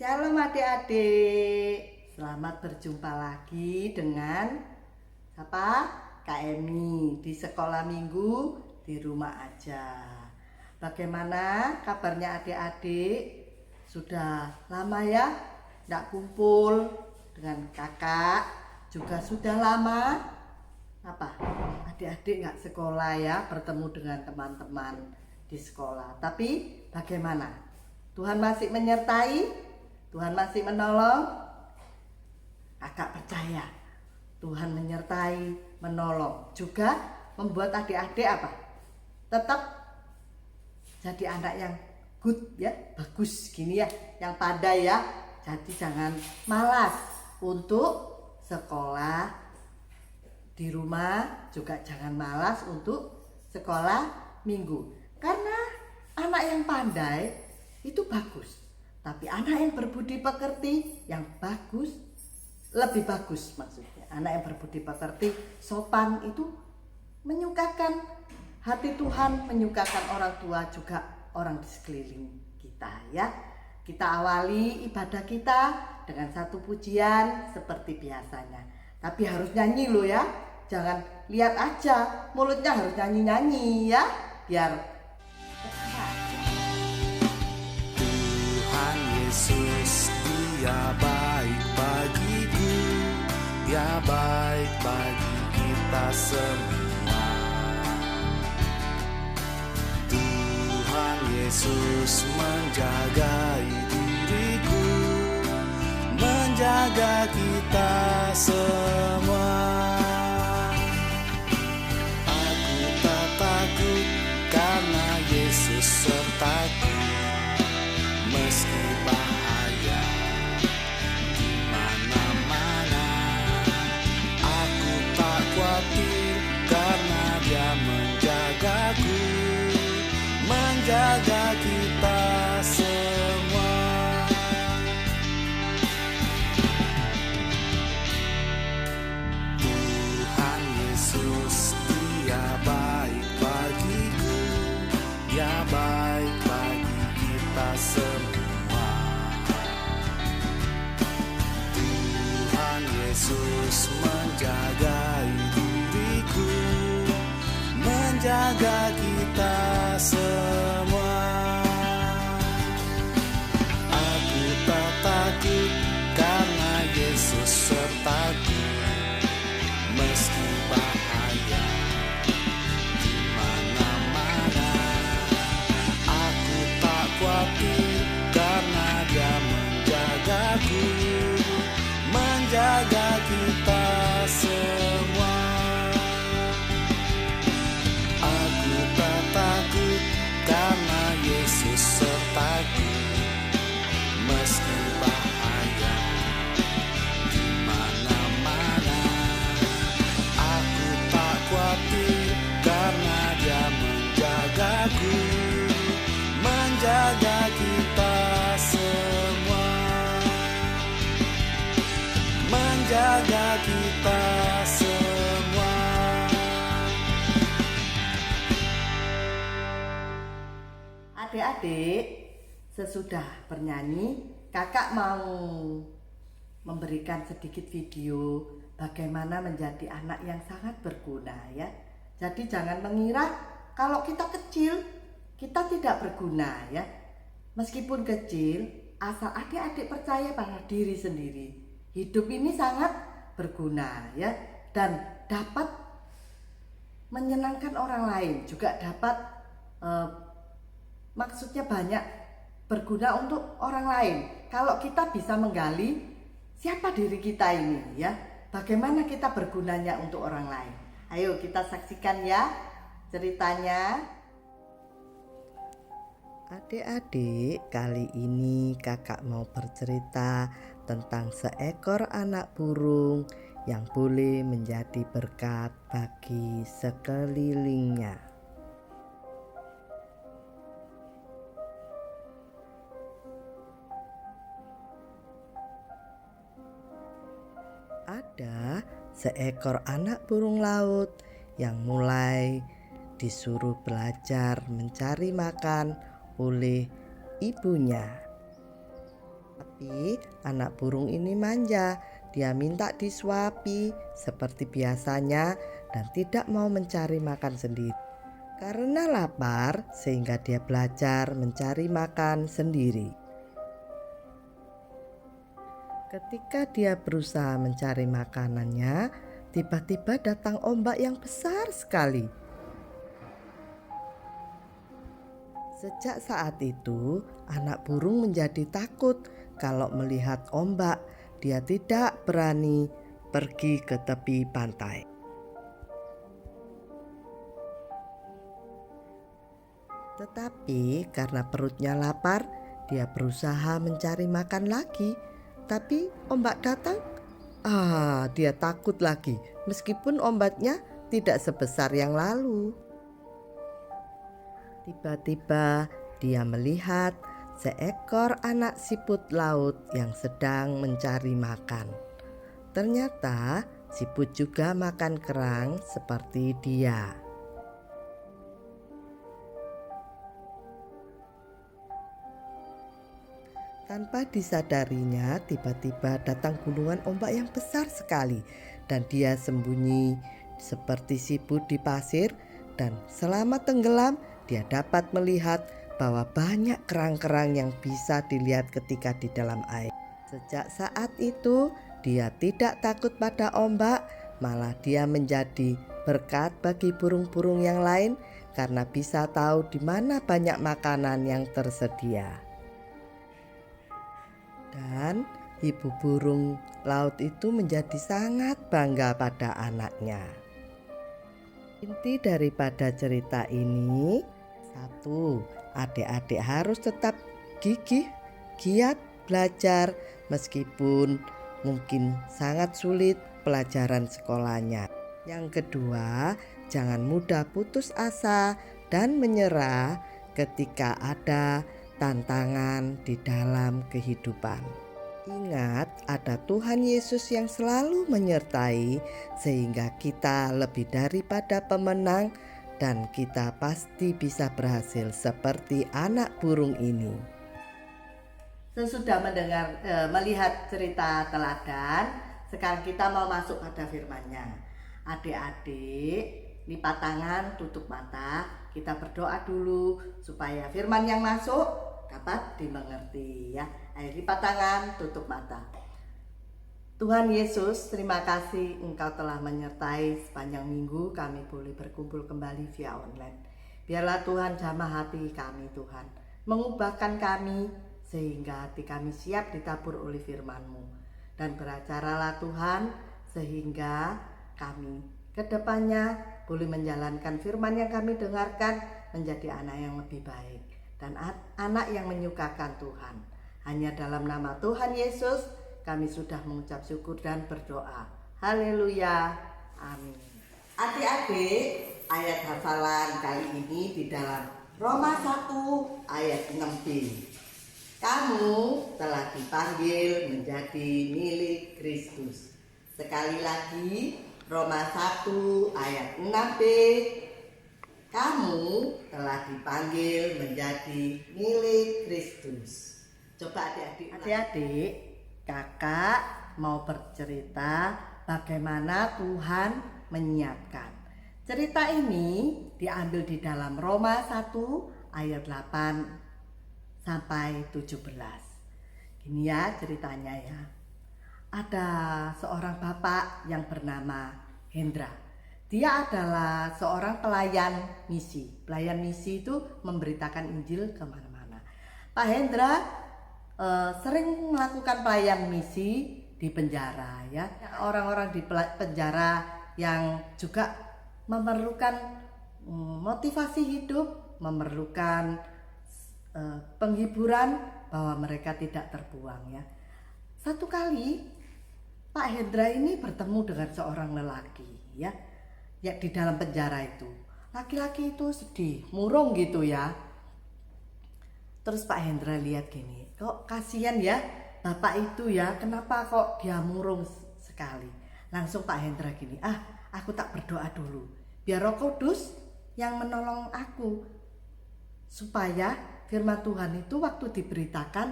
Shalom adik-adik, selamat berjumpa lagi dengan Kak Emi di sekolah minggu di rumah aja. Bagaimana kabarnya adik-adik? Sudah lama ya tidak kumpul dengan kakak, juga sudah lama adik-adik nggak sekolah ya, bertemu dengan teman-teman di sekolah. Tapi bagaimana? Tuhan masih menyertai? Tuhan masih menolong? Kakak percaya Tuhan menyertai, menolong, juga membuat adik-adik tetap jadi anak yang good ya, bagus gini ya, yang pandai ya. Jadi jangan malas untuk sekolah di rumah, juga jangan malas untuk sekolah minggu. Karena anak yang pandai itu bagus. Tapi anak yang berbudi pekerti yang bagus, lebih bagus maksudnya. Anak yang berbudi pekerti, sopan itu menyukakan hati Tuhan, menyukakan orang tua, juga orang di sekeliling kita ya. Kita awali ibadah kita dengan satu pujian seperti biasanya. Tapi harus nyanyi loh ya. Jangan lihat aja, mulutnya harus nyanyi-nyanyi ya. Biar Yesus, Dia baik bagiku, Dia baik bagi kita semua. Tuhan Yesus menjagai diriku, menjaga kita semua. Aku tak takut karena Yesus sertaku. Meski bahaya di mana-mana, aku tak khawatir karena Dia menjagaku, menjaga kita semua. Tuhan Yesus, Dia baik bagiku, Dia baik bagi kita semua. Yesus menjagai diriku, menjaga kita semua. Aku tak takut karena Yesus sertaku. Meski bahaya di mana-mana, aku tak khawatir karena Dia menjagaku, menjaga kita semua. Aku tak takut karena Yesus sertaku. Meski bahaya di mana-mana, aku tak khawatir karena Dia menjagaku, menjaga kita semua. Menjaga kita semua. adik-adik, sesudah bernyanyi, kakak mau memberikan sedikit video bagaimana menjadi anak yang sangat berguna ya. Jadi jangan mengira kalau kita kecil, kita tidak berguna ya. Meskipun kecil, asal adik-adik percaya pada diri sendiri, hidup ini sangat berguna ya, dan dapat menyenangkan orang lain, juga dapat maksudnya banyak berguna untuk orang lain. Kalau kita bisa menggali siapa diri kita ini ya, bagaimana kita bergunanya untuk orang lain. Ayo kita saksikan ya ceritanya. Adik-adik, kali ini kakak mau bercerita tentang seekor anak burung yang boleh menjadi berkat bagi sekelilingnya. Ada seekor anak burung laut yang mulai disuruh belajar mencari makan oleh ibunya. Tapi anak burung ini manja. Dia minta disuapi seperti biasanya dan tidak mau mencari makan sendiri. Karena lapar, sehingga dia belajar mencari makan sendiri. Ketika dia berusaha mencari makanannya, tiba-tiba datang ombak yang besar sekali. Sejak saat itu, anak burung menjadi takut kalau melihat ombak. Dia tidak berani pergi ke tepi pantai. Tetapi karena perutnya lapar, dia berusaha mencari makan lagi. Tapi ombak datang, dia takut lagi meskipun ombaknya tidak sebesar yang lalu. Tiba-tiba dia melihat seekor anak siput laut yang sedang mencari makan. Ternyata siput juga makan kerang seperti dia. Tanpa disadarinya, tiba-tiba datang gulungan ombak yang besar sekali dan dia sembunyi seperti siput di pasir, dan selama tenggelam dia dapat melihat bahwa banyak kerang-kerang yang bisa dilihat ketika di dalam air. Sejak saat itu dia tidak takut pada ombak, malah dia menjadi berkat bagi burung-burung yang lain karena bisa tahu di mana banyak makanan yang tersedia. Dan ibu burung laut itu menjadi sangat bangga pada anaknya. Inti daripada cerita ini, 1. Adik-adik harus tetap gigih, giat belajar meskipun mungkin sangat sulit pelajaran sekolahnya. Yang kedua, jangan mudah putus asa dan menyerah ketika ada tantangan di dalam kehidupan. Ingat, ada Tuhan Yesus yang selalu menyertai sehingga kita lebih daripada pemenang dan kita pasti bisa berhasil seperti anak burung ini. Sesudah melihat cerita teladan, sekarang kita mau masuk pada firman-Nya. Adik-adik, lipat tangan, tutup mata, kita berdoa dulu supaya firman yang masuk dapat dimengerti ya. Ayo lipat tangan, tutup mata. Tuhan Yesus, terima kasih Engkau telah menyertai sepanjang minggu kami boleh berkumpul kembali via online. Biarlah Tuhan jamah hati kami Tuhan, mengubahkan kami sehingga hati kami siap ditabur oleh firman-Mu. Dan beracaralah Tuhan sehingga kami kedepannya boleh menjalankan firman yang kami dengarkan menjadi anak yang lebih baik dan anak yang menyukakan Tuhan. Hanya dalam nama Tuhan Yesus kami sudah mengucap syukur dan berdoa. Haleluya. Amin. Adik-adik, ayat hafalan kali ini di dalam Roma 1 ayat 6b. Kamu telah dipanggil menjadi milik Kristus. Sekali lagi, Roma 1 ayat 6b. Kamu telah dipanggil menjadi milik Kristus. Coba adik-adik, kakak mau bercerita bagaimana Tuhan menyiapkan. Cerita ini diambil di dalam Roma 1 ayat 8 sampai 17. Gini ya ceritanya ya. Ada seorang bapak yang bernama Hendra. Dia adalah seorang pelayan misi. Pelayan misi itu memberitakan Injil kemana-mana. Pak Hendra sering melakukan pelayan misi di penjara ya. Orang-orang di penjara yang juga memerlukan motivasi hidup, memerlukan penghiburan bahwa mereka tidak terbuang ya. Satu kali Pak Hendra ini bertemu dengan seorang lelaki ya di dalam penjara itu. Laki-laki itu sedih, murung gitu ya. Terus Pak Hendra lihat gini, kok kasihan ya bapak itu ya, kenapa kok dia murung sekali. Langsung Pak Hendra gini, aku tak berdoa dulu, biar Roh Kudus yang menolong aku supaya firman Tuhan itu waktu diberitakan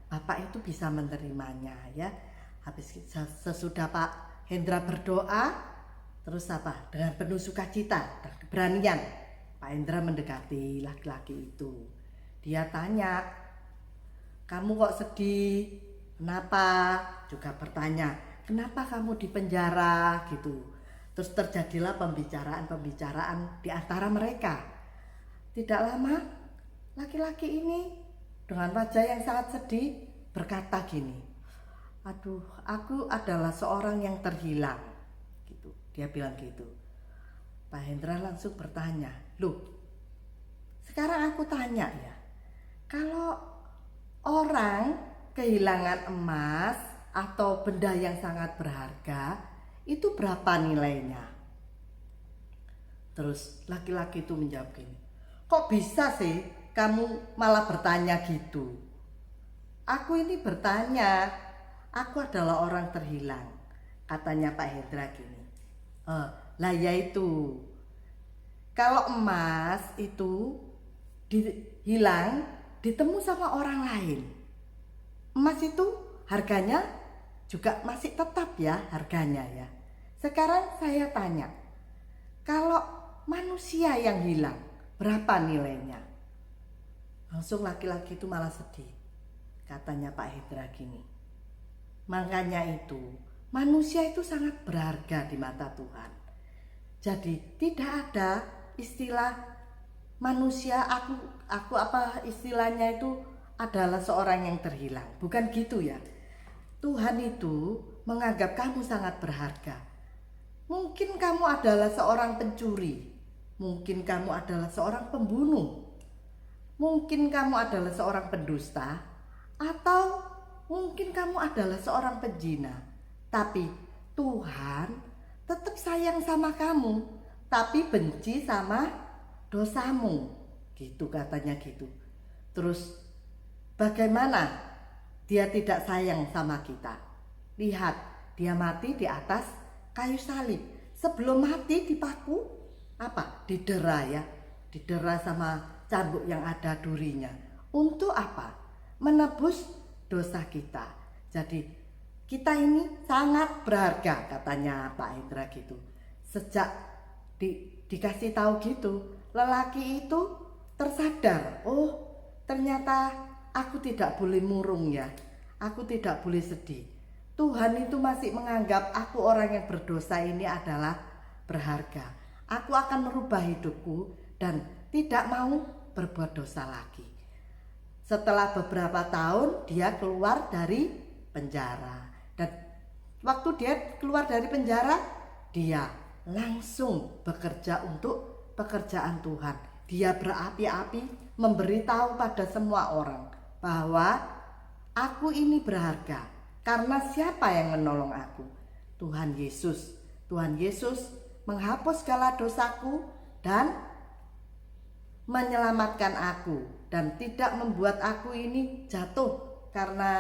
Bapak itu bisa menerimanya ya. Habis sesudah Pak Hendra berdoa, terus apa? Dengan penuh sukacita dan keberanian, Pak Hendra mendekati laki-laki itu. Dia tanya, "Kamu kok sedih? Kenapa?" Juga bertanya, "Kenapa kamu di penjara?" gitu. Terus terjadilah pembicaraan di antara mereka. Tidak lama, laki-laki ini dengan wajah yang sangat sedih berkata gini, "Aduh, aku adalah seorang yang terhilang." Gitu. Dia bilang gitu. Pak Hendra langsung bertanya, "Loh, sekarang aku tanya ya, kalau orang kehilangan emas atau benda yang sangat berharga, itu berapa nilainya?" Terus laki-laki itu menjawab gini, "Kok bisa sih kamu malah bertanya gitu? Aku ini bertanya, aku adalah orang terhilang." Katanya Pak Hendra gini, "Lah yaitu, kalau emas itu hilang, ditemu sama orang lain, emas itu harganya juga masih tetap ya harganya ya. Sekarang saya tanya, kalau manusia yang hilang, berapa nilainya?" Langsung laki-laki itu malah sedih. Katanya Pak Hendra gini, "Makanya itu, manusia itu sangat berharga di mata Tuhan. Jadi tidak ada istilah manusia aku apa istilahnya itu adalah seorang yang terhilang. Bukan gitu ya. Tuhan itu menganggap kamu sangat berharga. Mungkin kamu adalah seorang pencuri, mungkin kamu adalah seorang pembunuh, mungkin kamu adalah seorang pendusta, atau mungkin kamu adalah seorang pezina. Tapi Tuhan tetap sayang sama kamu, tapi benci sama dosamu." Gitu katanya gitu. Terus bagaimana dia tidak sayang sama kita? Lihat, dia mati di atas kayu salib. Sebelum mati dipaku apa? Didera ya. Didera sama cambuk yang ada durinya. Untuk apa? Menebus dosa kita. Jadi kita ini sangat berharga, katanya Pak Hendra gitu. Sejak dikasih tahu gitu, lelaki itu tersadar, oh ternyata aku tidak boleh murung ya, aku tidak boleh sedih. Tuhan itu masih menganggap aku orang yang berdosa ini adalah berharga. Aku akan merubah hidupku dan tidak mau berbuat dosa lagi. Setelah beberapa tahun dia keluar dari penjara. Dan waktu dia keluar dari penjara, dia langsung bekerja untuk pekerjaan Tuhan. Dia berapi-api memberitahu pada semua orang bahwa aku ini berharga. Karena siapa yang menolong aku? Tuhan Yesus. Tuhan Yesus menghapus segala dosaku dan menyelamatkan aku, dan tidak membuat aku ini jatuh karena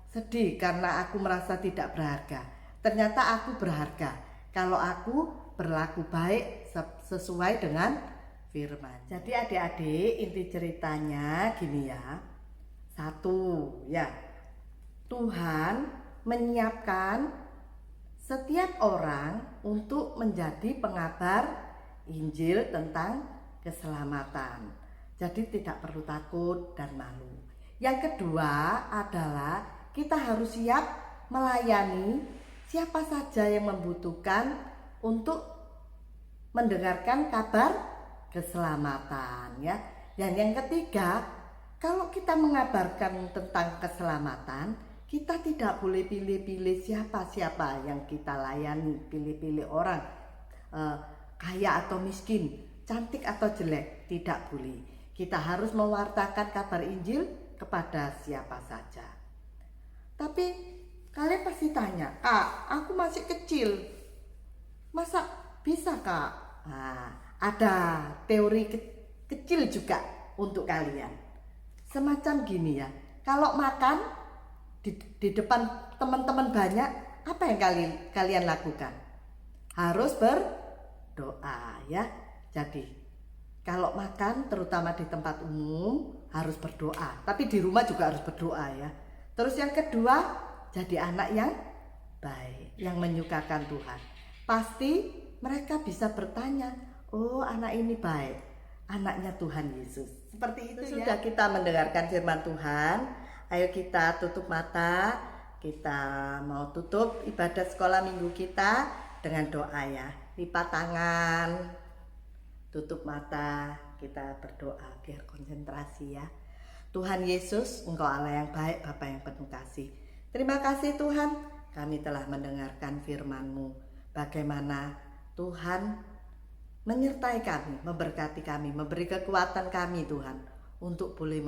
sedih, karena aku merasa tidak berharga. Ternyata aku berharga kalau aku berlaku baik sesuai dengan firman. Jadi adik-adik, inti ceritanya gini ya. Satu ya, Tuhan menyiapkan setiap orang untuk menjadi pengabar Injil tentang keselamatan. Jadi tidak perlu takut dan malu. Yang kedua adalah kita harus siap melayani siapa saja yang membutuhkan untuk mendengarkan kabar keselamatan ya. Dan yang ketiga, kalau kita mengabarkan tentang keselamatan, kita tidak boleh pilih-pilih siapa-siapa yang kita layani, pilih-pilih orang kaya atau miskin, cantik atau jelek, tidak boleh. Kita harus mewartakan kabar Injil kepada siapa saja. Tapi kalian pasti tanya, "Kak, aku masih kecil, masa bisa Kak?" Nah, ada teori kecil juga untuk kalian. Semacam gini ya, kalau makan di depan teman-teman banyak, apa yang kalian lakukan? Harus berdoa ya. Jadi Kalau makan terutama di tempat umum harus berdoa, tapi di rumah juga harus berdoa ya. Terus yang kedua, jadi anak yang baik, yang menyukakan Tuhan. Pasti mereka bisa bertanya, oh anak ini baik, anaknya Tuhan Yesus. Seperti itu ya. Sudah kita mendengarkan firman Tuhan, ayo kita tutup mata. Kita mau tutup ibadah sekolah minggu kita dengan doa ya. Lipat tangan, tutup mata, kita berdoa biar konsentrasi ya. Tuhan Yesus, Engkau Allah yang baik, Bapa yang penuh kasih. Terima kasih Tuhan, kami telah mendengarkan firman-Mu. Bagaimana Tuhan menyertai kami, memberkati kami, memberi kekuatan kami Tuhan untuk boleh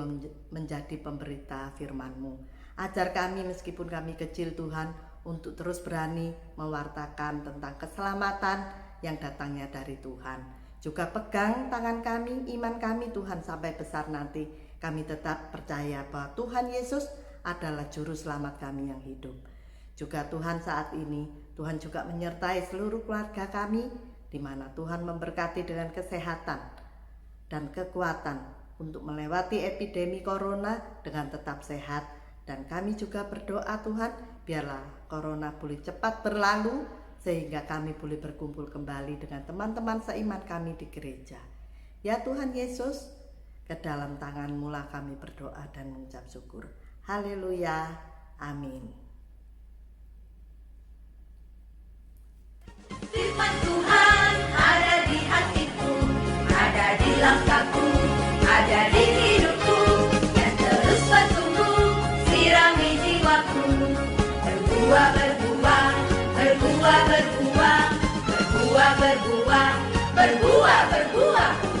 menjadi pemberita firman-Mu. Ajar kami meskipun kami kecil Tuhan untuk terus berani mewartakan tentang keselamatan yang datangnya dari Tuhan. Juga pegang tangan kami, iman kami Tuhan sampai besar nanti. Kami tetap percaya bahwa Tuhan Yesus adalah juru selamat kami yang hidup. Juga Tuhan saat ini, Tuhan juga menyertai seluruh keluarga kami, di mana Tuhan memberkati dengan kesehatan dan kekuatan untuk melewati epidemi corona dengan tetap sehat. Dan kami juga berdoa Tuhan, biarlah corona boleh cepat berlalu, sehingga kami boleh berkumpul kembali dengan teman-teman seiman kami di gereja. Ya Tuhan Yesus, ke dalam tangan-Mu lah kami berdoa dan mengucap syukur. Haleluya, amin. Firman Tuhan ada di hatiku, ada di langkahku, ada di hidupku, dan terus bertumbuh, sirami jiwaku. Berbuah, berbuah, berbuah, berbuah, berbuah, berbuah, berbuah, berbuah.